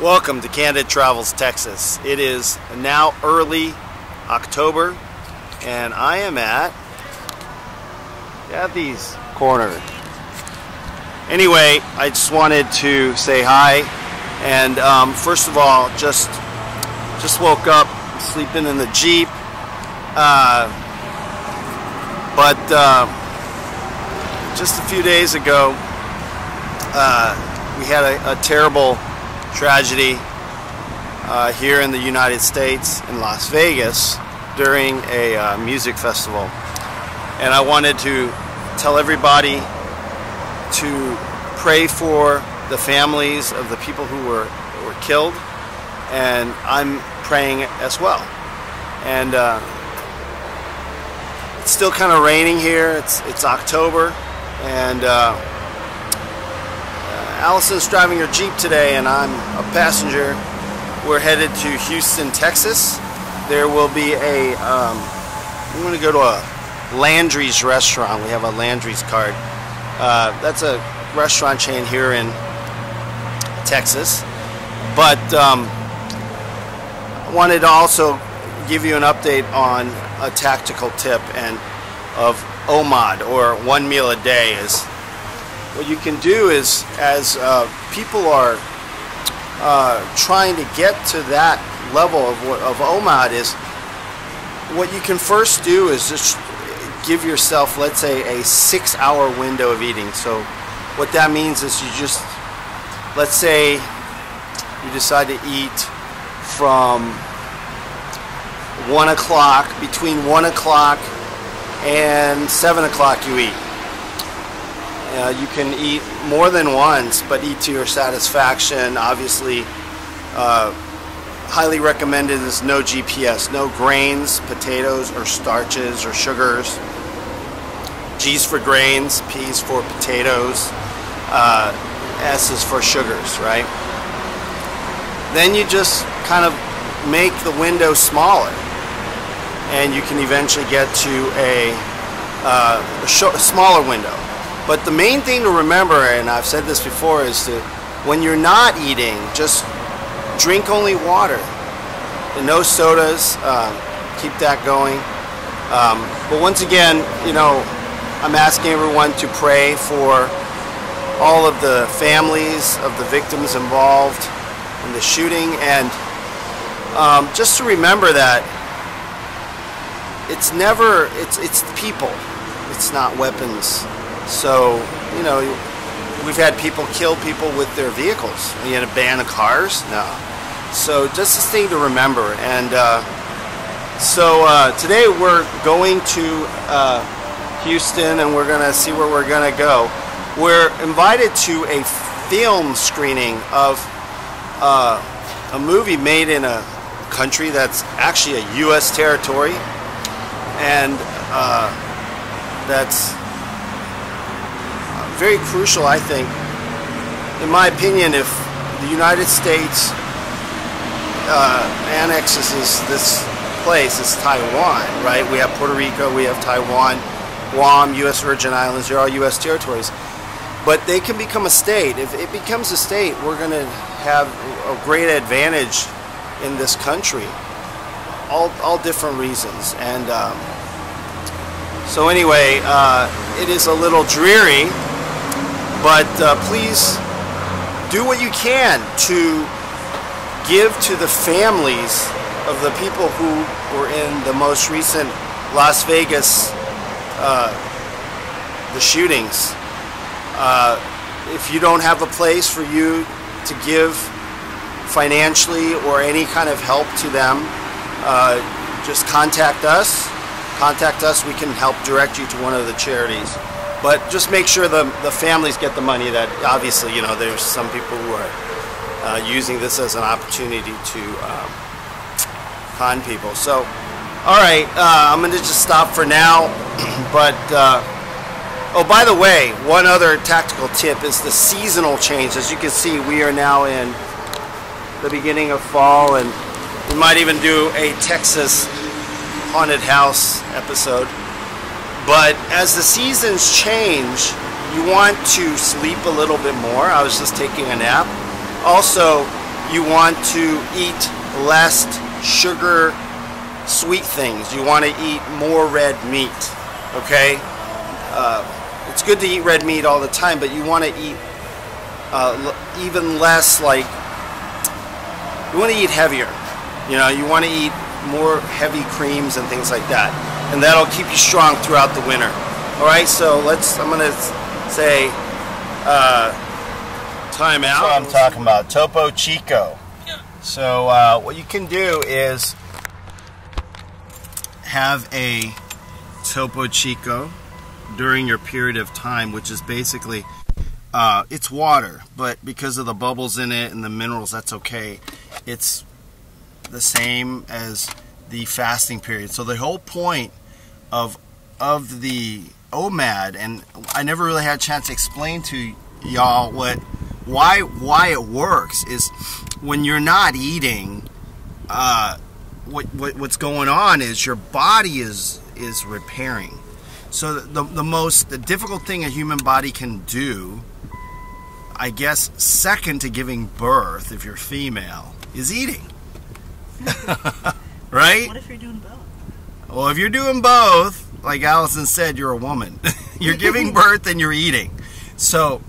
Welcome to Candid Travels, Texas. It is now early October, and I am at Kathy's Corner. Anyway, I just wanted to say hi, and first of all, just woke up, sleeping in the Jeep, but just a few days ago, we had a terrible tragedy here in the United States in Las Vegas during a music festival, and I wanted to tell everybody to pray for the families of the people who were killed, and I'm praying as well. And it's still kind of raining here. It's October, and Allison's driving her Jeep today, and I'm a passenger. We're headed to Houston, Texas. There will be I'm going to go to a Landry's restaurant. We have a Landry's card. That's a restaurant chain here in Texas. But I wanted to also give you an update on a tactical tip of OMAD, or one meal a day. Is what you can do is, as people are trying to get to that level of OMAD, is what you can first do is just give yourself, let's say, a 6-hour window of eating. So what that means is you just, let's say you decide to eat from 1 o'clock, between 1 o'clock and 7 o'clock you eat. You can eat more than once, but eat to your satisfaction. Obviously, highly recommended is no GPS, no grains, potatoes, or starches, or sugars. G's for grains, P's for potatoes, S is for sugars, right? Then you just kind of make the window smaller, and you can eventually get to a smaller window. But the main thing to remember, and I've said this before, is to, when you're not eating, just drink only water and no sodas. Keep that going. But once again, you know, I'm asking everyone to pray for all of the families of the victims involved in the shooting, and just to remember that it's people, it's not weapons. So, you know, we've had people kill people with their vehicles. You had a ban of cars? No. So just this thing to remember. And so today we're going to Houston, and we're going to see where we're going to go. We're invited to a film screening of a movie made in a country that's actually a U.S. territory, and that's very crucial, I think. In my opinion, if the United States annexes this place, this Taiwan, right? We have Puerto Rico, we have Taiwan, Guam, U.S. Virgin Islands, they're all U.S. territories. But they can become a state. If it becomes a state, we're going to have a great advantage in this country. All different reasons. And so anyway, it is a little dreary, but please do what you can to give to the families of the people who were in the most recent Las Vegas the shootings. If you don't have a place for you to give financially or any kind of help to them, just contact us. We can help direct you to one of the charities. But just make sure the families get the money. That obviously, you know, there's some people who are using this as an opportunity to con people. So, all right, I'm going to just stop for now. But oh, by the way, one other tactical tip is the seasonal change. As you can see, we are now in the beginning of fall, and we might even do a Texas haunted house episode. But as the seasons change, you want to sleep a little bit more. I was just taking a nap. Also, You want to eat less sugar, sweet things. You want to eat more red meat, okay? It's good to eat red meat all the time, but you want to eat even less, like, you want to eat heavier. You know, you want to eat more heavy creams and things like that. And that'll keep you strong throughout the winter. All right, so I'm going to say time out. That's what I'm talking about, Topo Chico. So what you can do is have a Topo Chico during your period of time, which is basically, it's water, but because of the bubbles in it and the minerals, that's okay. It's the same as the fasting period. So the whole point of the OMAD, and I never really had a chance to explain to y'all why it works, is when you're not eating, what's going on is your body is repairing. So the difficult thing a human body can do, I guess second to giving birth, if you're female, is eating. Right? What if you're doing both? Well, if you're doing both, like Allison said, you're a woman. You're giving birth and you're eating. So,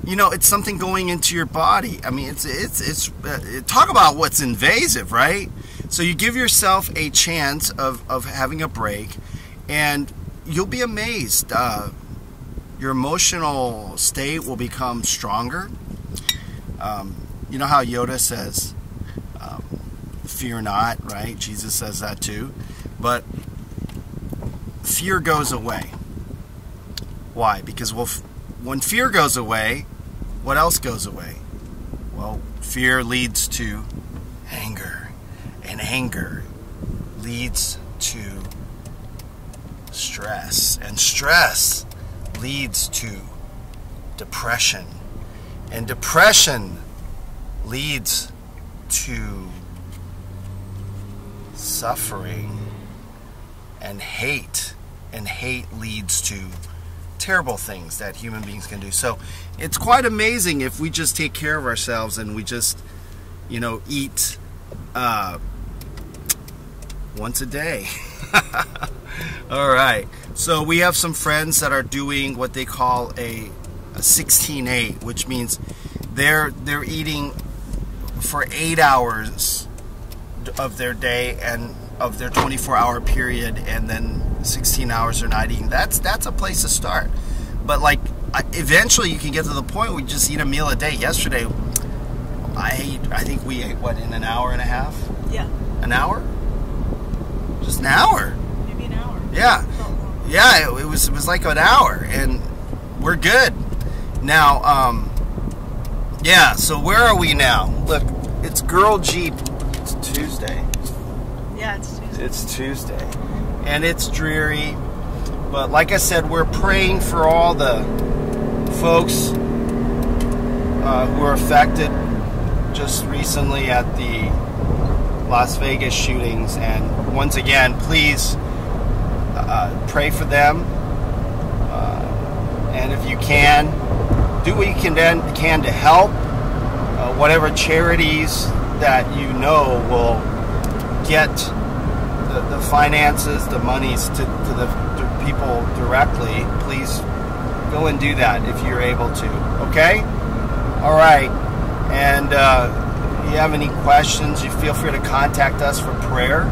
you know, it's something going into your body. I mean, it's talk about what's invasive, right? So you give yourself a chance of having a break, and you'll be amazed. Your emotional state will become stronger. You know how Yoda says, fear not, right? Jesus says that too. But fear goes away. Why? Because when fear goes away, what else goes away? Well, fear leads to anger, and anger leads to stress, and stress leads to depression, and depression leads to suffering, and hate leads to terrible things that human beings can do. So it's quite amazing if we just take care of ourselves and we just, you know, eat once a day. All right, so we have some friends that are doing what they call a 16-8, which means they're eating for 8 hours of their day and of their 24-hour period, and then 16 hours they're not eating. That's a place to start. But like, eventually you can get to the point where you just eat a meal a day. Yesterday, I think we ate, what, in an hour and a half? Yeah. An hour? Just an hour. Maybe an hour. Yeah. Yeah, it was like an hour, and we're good. Now, yeah, so where are we now? Look, it's Girl Jeep. It's Tuesday. Yeah, it's Tuesday. It's Tuesday. And it's dreary. But like I said, we're praying for all the folks who were affected just recently at the Las Vegas shootings. And once again, please pray for them. And if you can, do what you can to help. Whatever charities that you know will get the finances, the monies to the people directly, please go and do that if you're able to. Okay? All right. And if you have any questions, you feel free to contact us for prayer,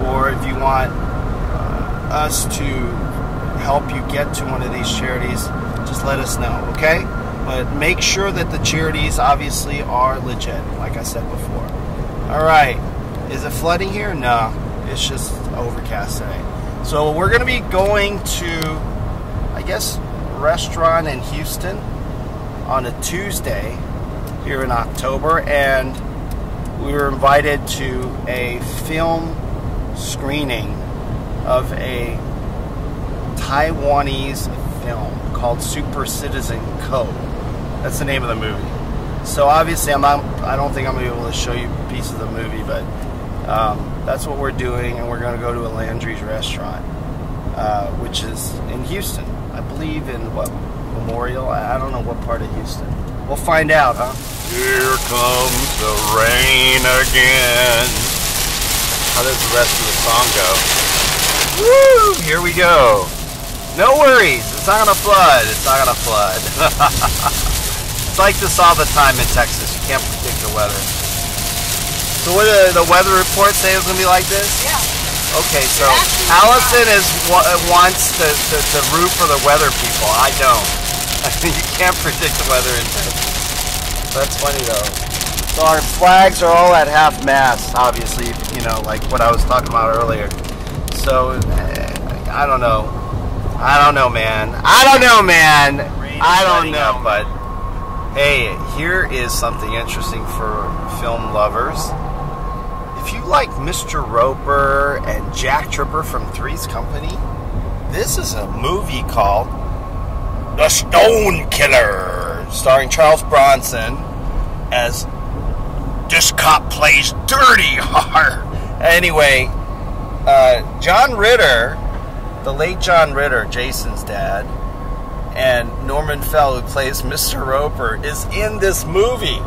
or if you want us to help you get to one of these charities, just let us know. Okay? But make sure that the charities obviously are legit, like I said before. All right. Is it flooding here? No. It's just overcast today. So we're going to be going to, I guess, a restaurant in Houston on a Tuesday here in October. And we were invited to a film screening of a Taiwanese film called Super Citizen Code. That's the name of the movie. So obviously I don't think I'm going to be able to show you a piece of the movie, but that's what we're doing, and we're going to go to a Landry's restaurant, which is in Houston. I believe in, what, Memorial? I don't know what part of Houston. We'll find out, huh? Here comes the rain again. How does the rest of the song go? Woo! Here we go. No worries. It's not gonna flood. It's not gonna flood. It's like this all the time in Texas. You can't predict the weather. So what did the weather report say it was gonna be like this? Yeah. Okay, so Allison wants to root for the weather people. I don't. You can't predict the weather in Texas. That's funny though. So our flags are all at half mast, obviously, you know, like what I was talking about earlier. So, I don't know. I don't know, man. I don't know, man. I don't know, but hey, here is something interesting for film lovers. If you like Mr. Roper and Jack Tripper from Three's Company, this is a movie called The Stone Killer, starring Charles Bronson as this cop plays dirty hard. Anyway, John Ritter, the late John Ritter, Jason's dad, and Norman Fell, who plays Mr. Roper, is in this movie.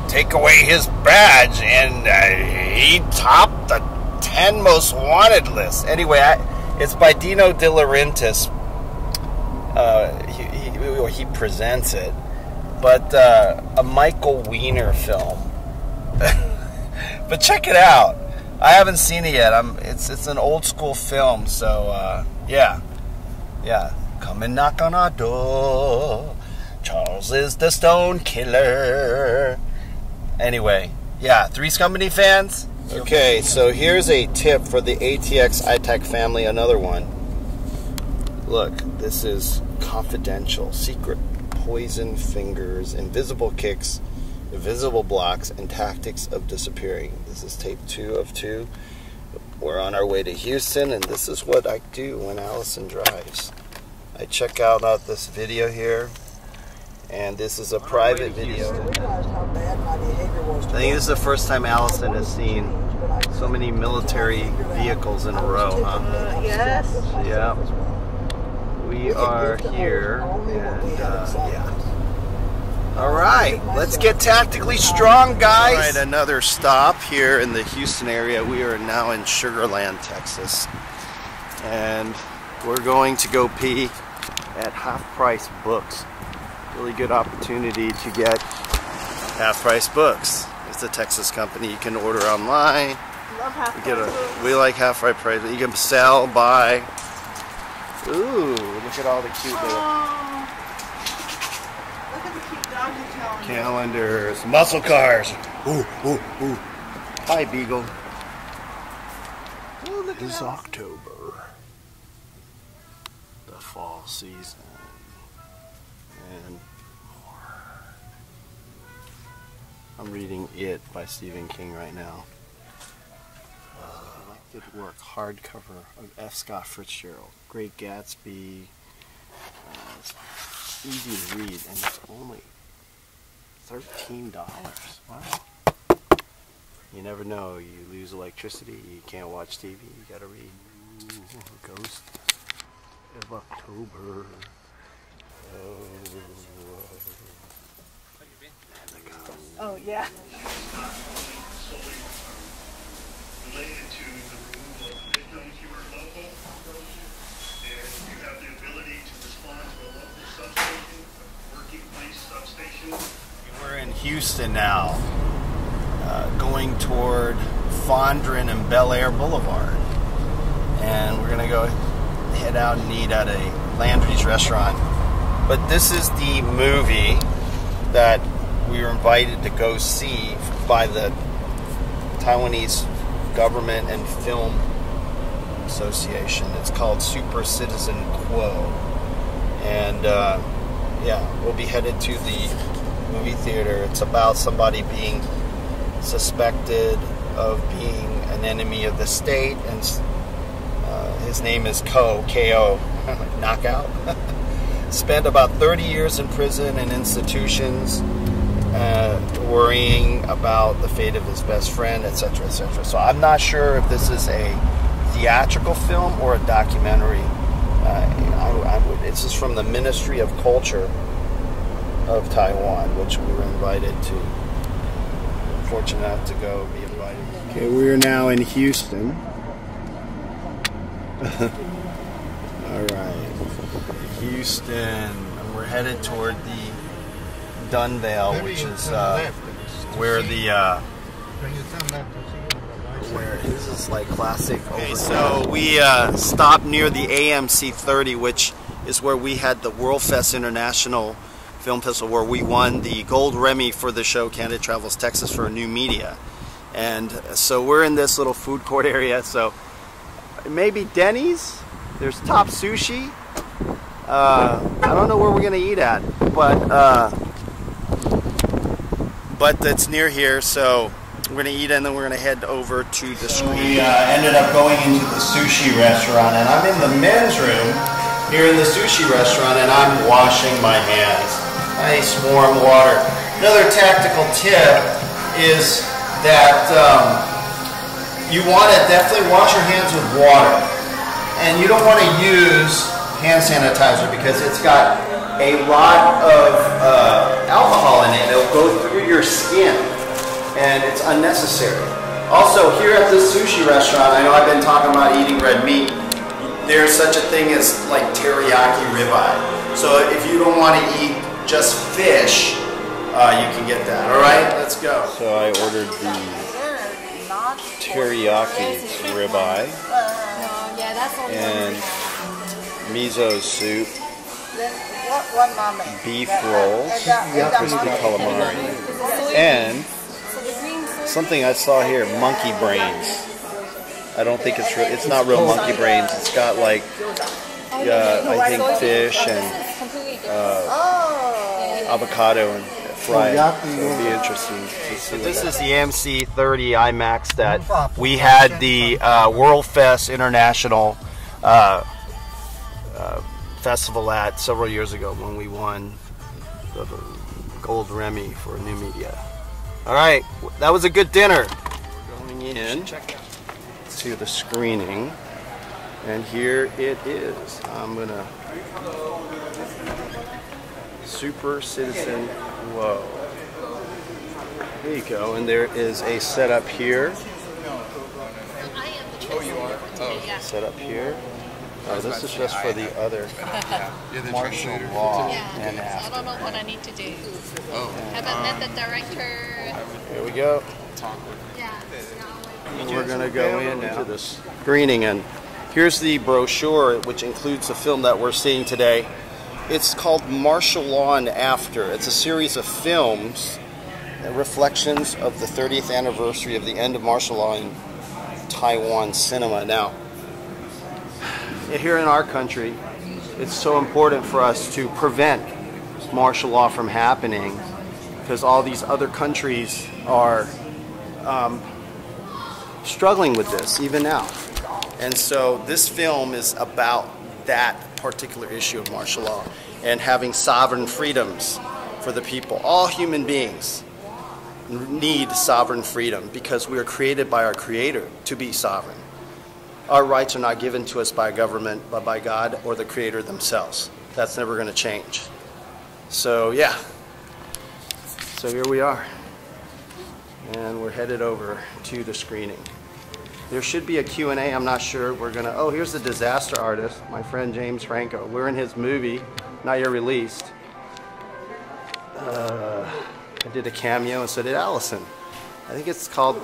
Take away his badge and he topped the 10 most wanted list. Anyway, it's by Dino De Laurentiis. He presents it, but a Michael Weiner film. But check it out. I haven't seen it yet. It's an old school film, so yeah. Come and knock on our door. Charles is the Stone Killer. Anyway, yeah, Three's Company fans? Okay, so here's a tip for the ATX iTech family, another one. Look, this is confidential, secret, poison fingers, invisible kicks, invisible blocks, and tactics of disappearing. This is tape 2 of 2. We're on our way to Houston, and this is what I do when Allison drives. I check out this video here. And this is a private video. I think this is the first time Allison has seen so many military vehicles in a row, huh? Yes. Yeah. We are here, and yeah. All right, let's get tactically strong, guys. All right, another stop here in the Houston area. We are now in Sugarland, Texas, and we're going to go pee at Half Price Books. Really good opportunity to get half-price books. It's a Texas company. You can order online. Love half-price. We like half-price prices. You can sell, buy. Ooh, look at all the cute little Look at the cute doggy calendars, muscle cars. Ooh. Hi, Beagle. Ooh, look It is October, the fall season. And more. I'm reading It by Stephen King right now. Selected work, hardcover of F. Scott Fitzgerald. Great Gatsby. It's easy to read, and it's only $13. Wow. You never know. You lose electricity. You can't watch TV. You gotta read. Ooh, Ghost of October. Oh, yeah. Related to the removal of victims, you are local, and you have the ability to respond to a local substation, a working police substation. We're in Houston now, going toward Fondren and Bel Air Boulevard, and we're gonna go head out and eat at a Landry's restaurant. But this is the movie that we were invited to go see by the Taiwanese Government and Film Association. It's called Super Citizen Quo. And yeah, we'll be headed to the movie theater. It's about somebody being suspected of being an enemy of the state, and his name is K.O. Knockout. Spent about 30 years in prison and institutions, worrying about the fate of his best friend, etc., etc. So I'm not sure if this is a theatrical film or a documentary. This is from the Ministry of Culture, of Taiwan, which we were invited to. Fortunate enough to go be invited. Okay, we are now in Houston. Alright, Houston, and we're headed toward the Dunvale, which is where the this is like classic. Okay, so we stopped near the AMC 30, which is where we had the World Fest International Film Festival, where we won the Gold Remy for the show Candid Travels Texas for New Media. And so we're in this little food court area. So maybe Denny's. There's Top Sushi. I don't know where we're gonna eat at, but it's near here. So we're gonna eat and then we're gonna head over to the screen. We ended up going into the sushi restaurant, and I'm in the men's room here in the sushi restaurant, and I'm washing my hands. Nice warm water. Another tactical tip is that you want to definitely wash your hands with water. And you don't want to use hand sanitizer because it's got a lot of alcohol in it. It'll go through your skin, and it's unnecessary. Also, here at this sushi restaurant, I know I've been talking about eating red meat. There's such a thing as like teriyaki ribeye. So if you don't want to eat just fish, you can get that. All right, let's go. So I ordered the teriyaki ribeye and miso soup, beef rolls, crispy calamari, and something I saw here, monkey brains. I don't think it's real. It's not real monkey brains. It's got like, I think fish and avocado and fry it. So it'll be interesting to see. This is the AMC 30 IMAX that we had the World Fest International festival at several years ago when we won the Gold Remy for New Media. All right, that was a good dinner. We're going in to the screening, and here it is. I'm gonna Super Citizen. Whoa. There you go, and there is a setup here. Set up here. Oh, this is just for the other martial law and after. I don't know what I need to do. Haven't met the director. Here we go. And we're going to go into the screening, and here's the brochure, which includes the film that we're seeing today. It's called Martial Law and After. It's a series of films, reflections of the 30th anniversary of the end of martial law in Taiwan cinema. Now, here in our country, it's so important for us to prevent martial law from happening because all these other countries are struggling with this even now. And so this film is about that particular issue of martial law and having sovereign freedoms for the people. All human beings need sovereign freedom because we are created by our Creator to be sovereign. Our rights are not given to us by government, but by God or the Creator themselves. That's never going to change. So yeah, so here we are, and we're headed over to the screening. There should be a Q&A, I'm not sure. We're gonna, oh, here's the disaster artist, my friend James Franco. We're in his movie, not yet released. I did a cameo, and so did Allison. I think it's called,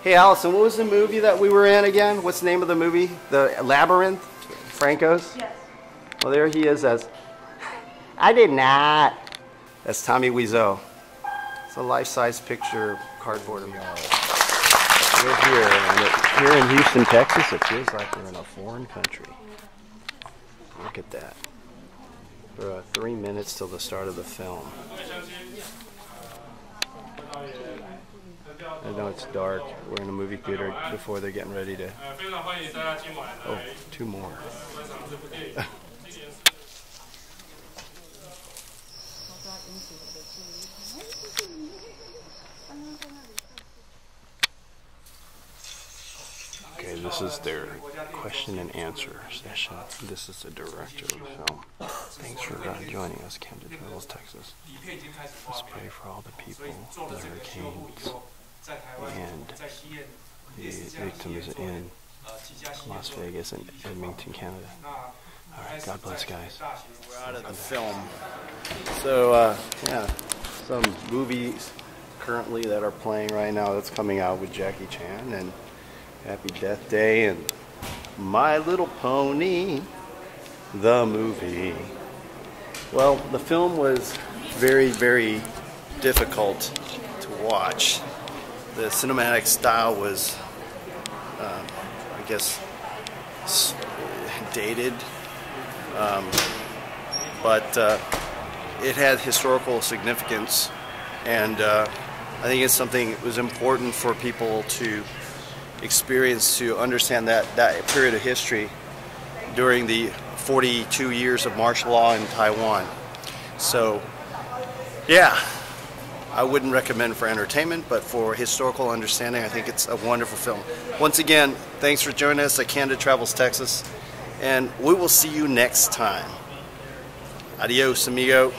hey Allison, what was the movie that we were in again? What's the name of the movie? The Labyrinth? Franco's? Yes. Well, there he is as, I did not. That's Tommy Wiseau. It's a life-size picture, cardboard of We're here, and here in Houston, Texas, it feels like we're in a foreign country. Look at that. We're 3 minutes till the start of the film. I know it's dark. We're in a movie theater before they're getting ready to... Oh, 2 more. Okay, this is their question and answer session. This is the director of the film. Thanks for joining us, Candid Travels, Texas. Let's pray for all the people, the hurricanes, and the victims in Las Vegas and Edmonton, Canada. Alright, God bless, guys. We're out of the film. So, yeah, some movies currently that are playing right now that's coming out with Jackie Chan, and Happy Death Day, and My Little Pony, the movie. Well, the film was very, very difficult to watch. The cinematic style was, I guess, dated, but it had historical significance, and I think it's something that was important for people to experience, to understand that period of history during the 42 years of martial law in Taiwan. So, yeah, I wouldn't recommend for entertainment, but for historical understanding, I think it's a wonderful film. Once again, thanks for joining us at Candid Travels, Texas, and we will see you next time. Adios, amigo.